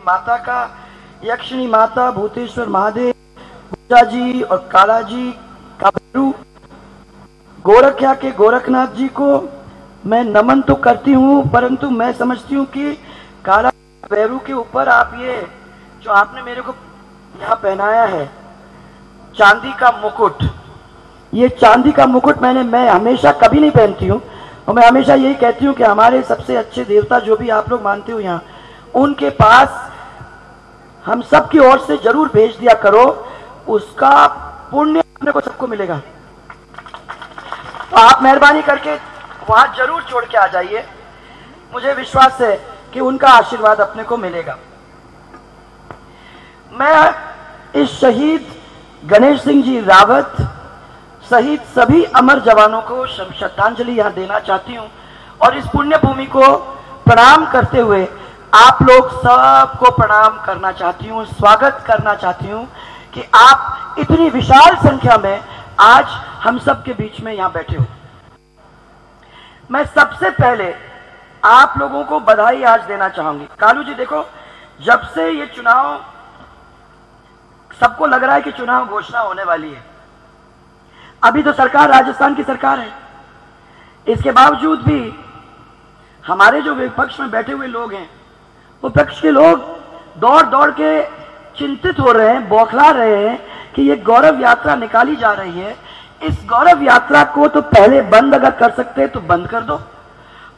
माता का, यक्षिणी माता, भूतेश्वर महादेव, पूजा जी और काला जी का भैरू, गोरखिया के गोरखनाथ जी को मैं नमन तो करती हूँ, परंतु मैं समझती हूँ कि काला भैरू के ऊपर आप ये जो आपने मेरे को यहाँ पहनाया है चांदी का मुकुट, ये चांदी का मुकुट मैं हमेशा कभी नहीं पहनती हूँ, और मैं हमेशा यही कहती हूँ कि हमारे सबसे अच्छे देवता जो भी आप लोग मानते हो यहाँ, उनके पास हम सब की ओर से जरूर भेज दिया करो, उसका पुण्य अपने को सबको मिलेगा। तो आप मेहरबानी करके वहां जरूर छोड़ के आ जाइए, मुझे विश्वास है कि उनका आशीर्वाद अपने को मिलेगा। मैं इस शहीद गणेश सिंह जी रावत सहित सभी अमर जवानों को श्रद्धांजलि यहां देना चाहती हूं, और इस पुण्य भूमि को प्रणाम करते हुए आप लोग सबको प्रणाम करना चाहती हूं, स्वागत करना चाहती हूं कि आप इतनी विशाल संख्या में आज हम सब के बीच में यहां बैठे हो। मैं सबसे पहले आप लोगों को बधाई आज देना चाहूंगी। कालू जी देखो, जब से ये चुनाव, सबको लग रहा है कि चुनाव घोषणा होने वाली है, अभी तो सरकार राजस्थान की सरकार है, इसके बावजूद भी हमारे जो विपक्ष में बैठे हुए लोग हैं, विपक्ष के लोग दौड़ दौड़ के चिंतित हो रहे हैं, बौखला रहे हैं कि ये गौरव यात्रा निकाली जा रही है, इस गौरव यात्रा को तो पहले बंद अगर कर सकते हैं तो बंद कर दो,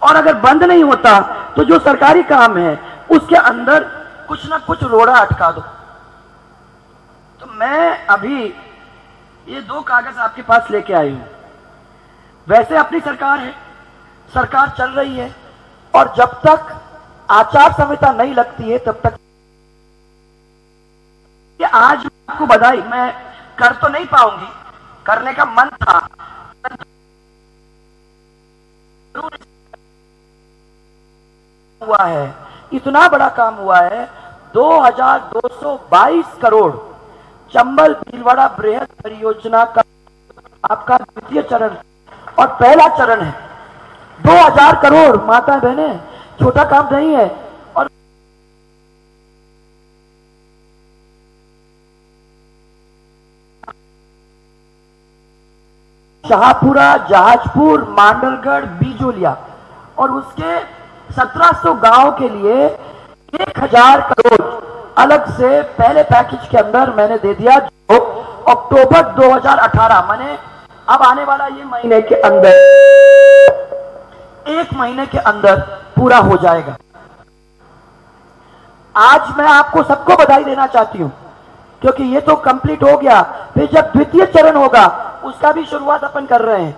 और अगर बंद नहीं होता तो जो सरकारी काम है उसके अंदर कुछ ना कुछ रोड़ा अटका दो। तो मैं अभी ये 2 कागज आपके पास लेके आई हूं। वैसे अपनी सरकार है, सरकार चल रही है, और जब तक आचार संहिता नहीं लगती है तब तक ये आज आपको बधाई मैं कर तो नहीं पाऊंगी, करने का मन था, हुआ है, इतना बड़ा काम हुआ है। 2222 करोड़ चंबल भीलवाड़ा बृहद परियोजना का आपका द्वितीय चरण और पहला चरण है। 2000 करोड़ माता बहने, छोटा काम नहीं है। और शाहपुरा, जहाजपुर, मांडलगढ़, बीजोलिया और उसके 1700 गांव के लिए 1000 करोड़ अलग से पहले पैकेज के अंदर मैंने दे दिया, जो अक्टूबर 2018 माने अब आने वाला ये महीने के अंदर, 1 महीने के अंदर पूरा हो जाएगा। आज मैं आपको सबको बधाई देना चाहती हूं, क्योंकि ये तो कंप्लीट हो गया। फिर जब द्वितीय चरण होगा उसका भी शुरुआत अपन कर रहे हैं।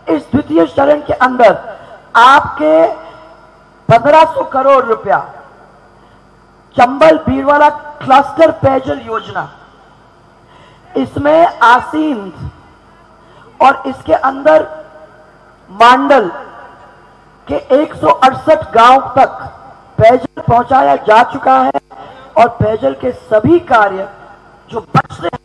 इस द्वितीय चरण के अंदर आपके 1500 करोड़ रुपया चंबल भीलवाड़ा क्लस्टर पेयजल योजना, इसमें आसीन और इसके अंदर मांडल के 168 गांव तक पेयजल पहुंचाया जा चुका है, और पेयजल के सभी कार्य जो बच रहे हैं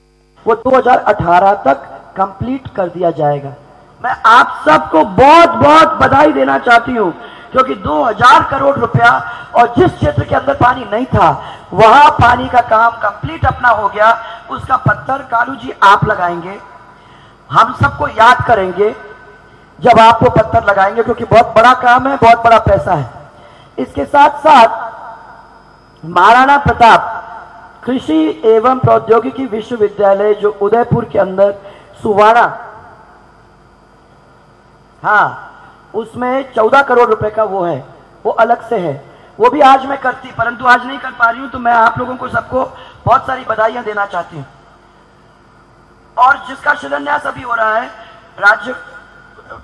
वो 2018 तक कंप्लीट कर दिया जाएगा। मैं आप सबको बहुत बहुत बधाई देना चाहती हूं, क्योंकि 2000 करोड़ रुपया और जिस क्षेत्र के अंदर पानी नहीं था वहां पानी का काम कंप्लीट अपना हो गया। उसका पत्थर कालू जी आप लगाएंगे, हम सबको याद करेंगे जब आप वो पत्थर लगाएंगे, क्योंकि बहुत बड़ा काम है, बहुत बड़ा पैसा है। इसके साथ साथ महाराणा प्रताप कृषि एवं प्रौद्योगिकी विश्वविद्यालय जो उदयपुर के अंदर सुवाड़ा, हाँ, उसमें 14 करोड़ रुपए का वो है, वो अलग से है, वो भी आज मैं करती, परंतु आज नहीं कर पा रही हूं। तो मैं आप लोगों को सबको बहुत सारी बधाइयां देना चाहती हूं। और जिसका शिलान्यास अभी हो रहा है, राज्य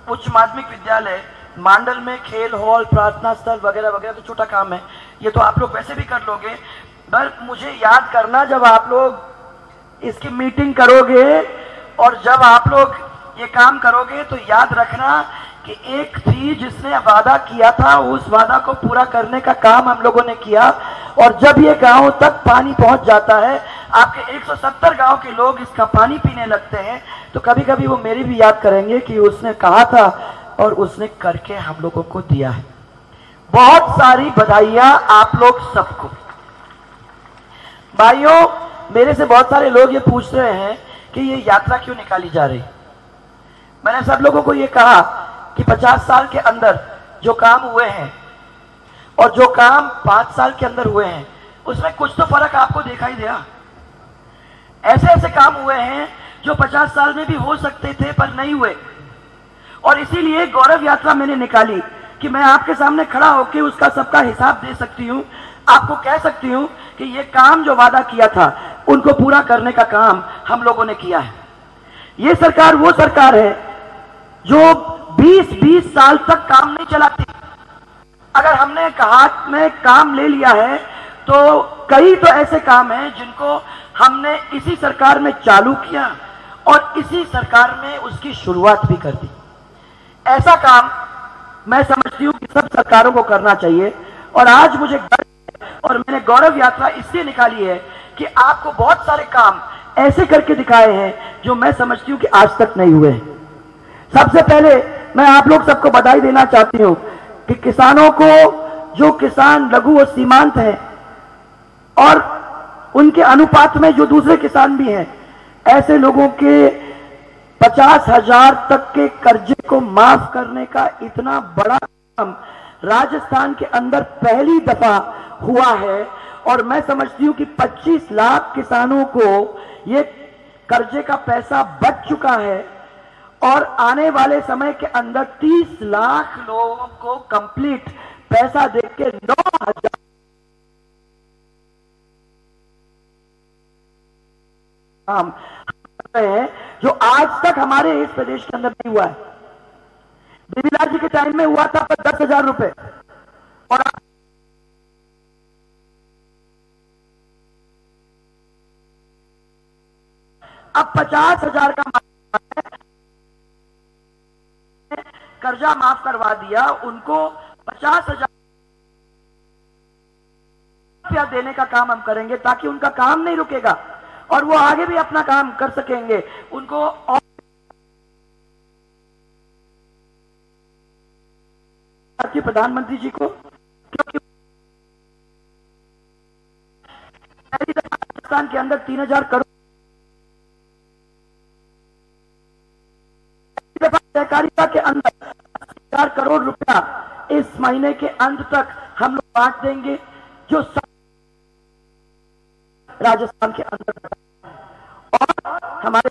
उच्च माध्यमिक विद्यालय मांडल में खेल हॉल, प्रार्थना स्थल वगैरह वगैरह, तो छोटा काम है, ये तो आप लोग वैसे भी कर लोगे। पर मुझे याद करना, जब आप लोग इसकी मीटिंग करोगे और जब आप लोग ये काम करोगे तो याद रखना कि एक थी जिसने वादा किया था, उस वादा को पूरा करने का काम हम लोगों ने किया। और जब ये गांव तक पानी पहुंच जाता है, आपके 170 गांव के लोग इसका पानी पीने लगते हैं, तो कभी कभी वो मेरी भी याद करेंगे कि उसने कहा था और उसने करके हम लोगों को दिया है। बहुत सारी बधाइयां आप लोग सबको। भाइयों, मेरे से बहुत सारे लोग ये पूछ रहे हैं कि ये यात्रा क्यों निकाली जा रही। मैंने सब लोगों को ये कहा कि 50 साल के अंदर जो काम हुए हैं और जो काम 5 साल के अंदर हुए हैं, उसमें कुछ तो फर्क आपको दिखाई दिया। ऐसे ऐसे काम हुए हैं जो 50 साल में भी हो सकते थे पर नहीं हुए, और इसीलिए गौरव यात्रा मैंने निकाली कि मैं आपके सामने खड़ा होकर उसका सबका हिसाब दे सकती हूँ, आपको कह सकती हूँ कि ये काम जो वादा किया था उनको पूरा करने का काम हम लोगों ने किया है। ये सरकार वो सरकार है जो 20-20 साल तक काम नहीं चलाती। अगर हमने हाथ में काम ले लिया है तो कई तो ऐसे काम हैं जिनको हमने इसी सरकार में चालू किया और इसी सरकार में उसकी शुरुआत भी कर दी। ऐसा काम मैं समझती हूँ कि सब सरकारों को करना चाहिए, और आज मुझे और मैंने गौरव यात्रा इसलिए निकाली है कि आपको बहुत सारे काम ऐसे करके दिखाए हैं जो मैं समझती हूँ कि आज तक नहीं हुए हैं। सबसे पहले मैं आप लोग सबको बधाई देना चाहती हूँ कि किसानों को, जो किसान लघु और सीमांत हैं और उनके अनुपात में जो दूसरे किसान भी हैं, ऐसे लोगों के 50,000 तक के कर्जे को माफ करने का इतना बड़ा काम राजस्थान के अंदर पहली दफा हुआ है। और मैं समझती हूं कि 25 लाख किसानों को ये कर्जे का पैसा बच चुका है, और आने वाले समय के अंदर 30 लाख लोगों को कंप्लीट पैसा देके 9,000 काम हैं जो आज तक हमारे इस प्रदेश के अंदर नहीं हुआ है। देवीलाल जी के टाइम में हुआ था 10,000 रुपए, और अब 50,000 का कर्जा माफ करवा दिया। उनको 50,000 रुपया देने का काम हम करेंगे ताकि उनका काम नहीं रुकेगा और वो आगे भी अपना काम कर सकेंगे। उनको और प्रधानमंत्री जी को, क्योंकि पहली दफा राजस्थान के अंदर 3,000 करोड़ सहकारिता के अंदर 80,000 करोड़ रुपया इस महीने के अंत तक हम लोग बांट देंगे, जो राजस्थान के अंदर, और हमारे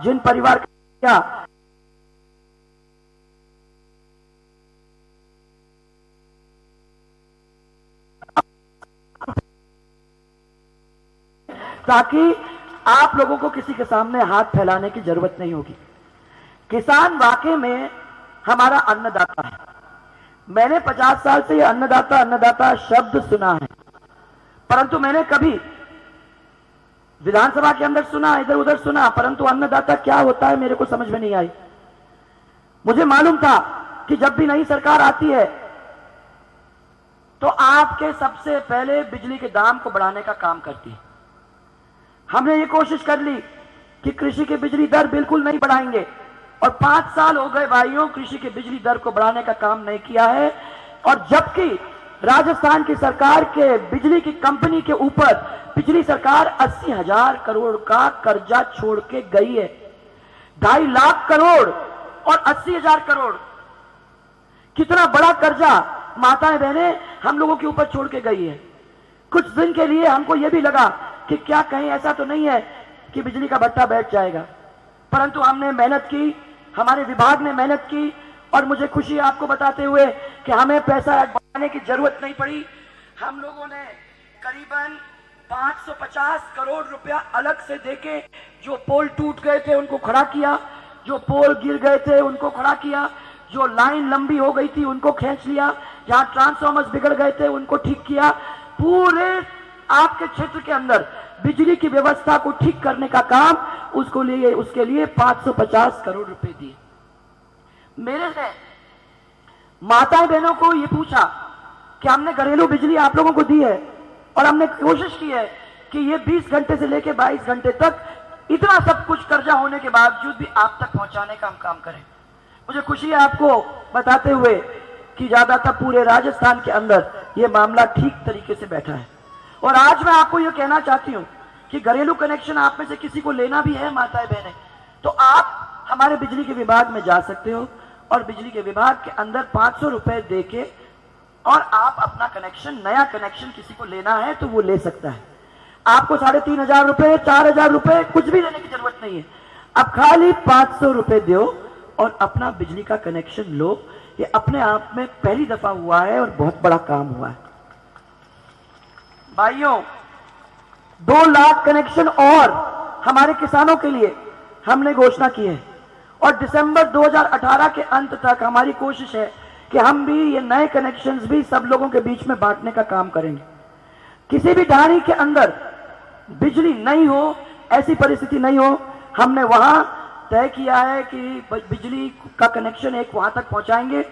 जिन परिवार का ताकि आप लोगों को किसी के सामने हाथ फैलाने की जरूरत नहीं होगी। किसान वाकई में हमारा अन्नदाता है। मैंने 50 साल से ये अन्नदाता अन्नदाता शब्द सुना है, परंतु मैंने कभी विधानसभा के अंदर सुना, इधर उधर सुना, परंतु अन्नदाता क्या होता है मेरे को समझ में नहीं आई। मुझे मालूम था कि जब भी नई सरकार आती है तो आपके सबसे पहले बिजली के दाम को बढ़ाने का काम करती है। हमने ये कोशिश कर ली कि कृषि की बिजली दर बिल्कुल नहीं बढ़ाएंगे, और 5 साल हो गए भाइयों, कृषि की बिजली दर को बढ़ाने का काम नहीं किया है। और जबकि राजस्थान की सरकार के बिजली की कंपनी के ऊपर पिछली सरकार 80,000 करोड़ का कर्जा छोड़ के गई है। 2.5 लाख करोड़ और 80,000 करोड़, कितना बड़ा कर्जा माताएं बहनें हम लोगों के ऊपर छोड़ के गई है। कुछ दिन के लिए हमको यह भी लगा कि क्या कहीं ऐसा तो नहीं है कि बिजली का भट्टा बैठ जाएगा, परंतु हमने मेहनत की, हमारे विभाग ने मेहनत की, और मुझे खुशी है आपको बताते हुए कि हमें पैसा बढ़ाने की जरूरत नहीं पड़ी। हम लोगों ने करीबन 550 करोड़ रुपया अलग से देके जो पोल टूट गए थे उनको खड़ा किया, जो पोल गिर गए थे उनको खड़ा किया, जो लाइन लंबी हो गई थी उनको खींच लिया, जहां ट्रांसफार्मर्स बिगड़ गए थे उनको ठीक किया। पूरे आपके क्षेत्र के अंदर बिजली की व्यवस्था को ठीक करने का काम उसके लिए 550 करोड़ रुपए दिए। मेरे से माताएं बहनों को ये पूछा कि हमने घरेलू बिजली आप लोगों को दी है, और हमने कोशिश की है कि ये 20 घंटे से लेकर 22 घंटे तक इतना सब कुछ कर्जा होने के बावजूद भी आप तक पहुंचाने का हम काम करें। मुझे खुशी है आपको बताते हुए कि ज्यादातर पूरे राजस्थान के अंदर ये मामला ठीक तरीके से बैठा है। और आज मैं आपको यह कहना चाहती हूं कि घरेलू कनेक्शन आप में से किसी को लेना भी है माताएं बहनें, तो आप हमारे बिजली के विभाग में जा सकते हो और बिजली के विभाग के अंदर 500 रुपए देके और आप अपना कनेक्शन, नया कनेक्शन किसी को लेना है तो वो ले सकता है। आपको 3,500 रुपए, 4,000 रुपए कुछ भी देने की जरूरत नहीं है। अब खाली 500 रुपए दो और अपना बिजली का कनेक्शन लो। ये अपने आप में पहली दफा हुआ है और बहुत बड़ा काम हुआ है। भाइयों, 2 लाख कनेक्शन और हमारे किसानों के लिए हमने घोषणा की है और दिसंबर 2018 के अंत तक हमारी कोशिश है कि हम भी ये नए कनेक्शंस भी सब लोगों के बीच में बांटने का काम करेंगे। किसी भी ढाणी के अंदर बिजली नहीं हो, ऐसी परिस्थिति नहीं हो, हमने वहां तय किया है कि बिजली का कनेक्शन एक वहां तक पहुंचाएंगे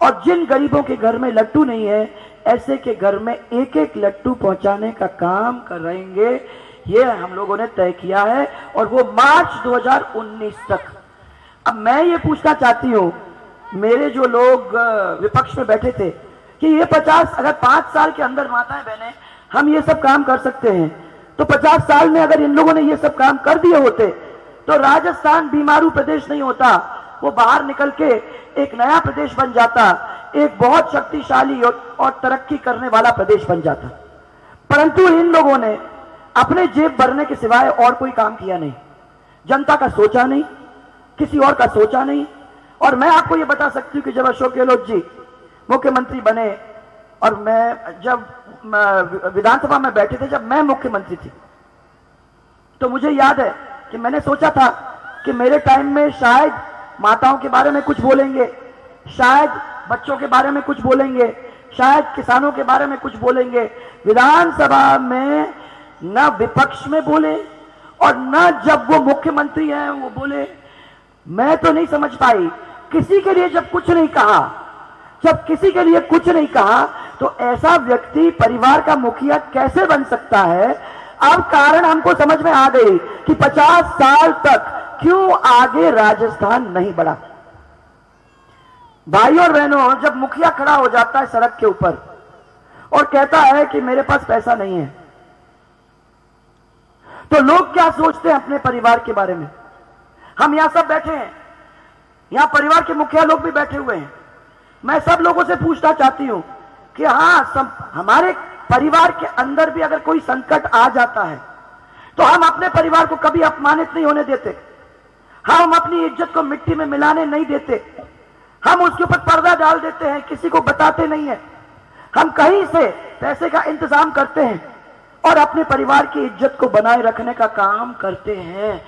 और जिन गरीबों के घर में लट्टू नहीं है, ऐसे के घर में एक एक लट्टू पहुंचाने का काम करेंगे। ये हम लोगों ने तय किया है और वो मार्च 2019 तक। अब मैं ये पूछना चाहती हूं, मेरे जो लोग विपक्ष में बैठे थे कि ये 50, अगर 5 साल के अंदर माताएं बहनें हम ये सब काम कर सकते हैं, तो 50 साल में अगर इन लोगों ने ये सब काम कर दिए होते तो राजस्थान बीमारू प्रदेश नहीं होता, वो बाहर निकल के एक नया प्रदेश बन जाता, एक बहुत शक्तिशाली और तरक्की करने वाला प्रदेश बन जाता। परंतु इन लोगों ने अपने जेब भरने के सिवाय और कोई काम किया नहीं, जनता का सोचा नहीं, किसी और का सोचा नहीं। और मैं आपको ये बता सकती हूँ कि जब अशोक गहलोत जी मुख्यमंत्री बने और मैं जब विधानसभा में बैठे थे, जब मैं मुख्यमंत्री थी, तो मुझे याद है कि मैंने सोचा था कि मेरे टाइम में शायद माताओं के बारे में कुछ बोलेंगे, शायद बच्चों के बारे में कुछ बोलेंगे, शायद किसानों के बारे में कुछ बोलेंगे। विधानसभा में न विपक्ष में बोले और न जब वो मुख्यमंत्री हैं वो बोले। मैं तो नहीं समझ पाई, किसी के लिए जब कुछ नहीं कहा, जब किसी के लिए कुछ नहीं कहा तो ऐसा व्यक्ति परिवार का मुखिया कैसे बन सकता है। अब कारण हमको समझ में आ गई कि 50 साल तक क्यों आगे राजस्थान नहीं बढ़ा। भाइयों और बहनों, जब मुखिया खड़ा हो जाता है सड़क के ऊपर और कहता है कि मेरे पास पैसा नहीं है, तो लोग क्या सोचते हैं अपने परिवार के बारे में। हम यहां सब बैठे हैं, यहां परिवार के मुखिया लोग भी बैठे हुए हैं। मैं सब लोगों से पूछना चाहती हूं कि हमारे परिवार के अंदर भी अगर कोई संकट आ जाता है तो हम अपने परिवार को कभी अपमानित नहीं होने देते, हम अपनी इज्जत को मिट्टी में मिलाने नहीं देते, हम उसके ऊपर पर्दा डाल देते हैं, किसी को बताते नहीं है। हम कहीं से पैसे का इंतजाम करते हैं और अपने परिवार की इज्जत को बनाए रखने का काम करते हैं।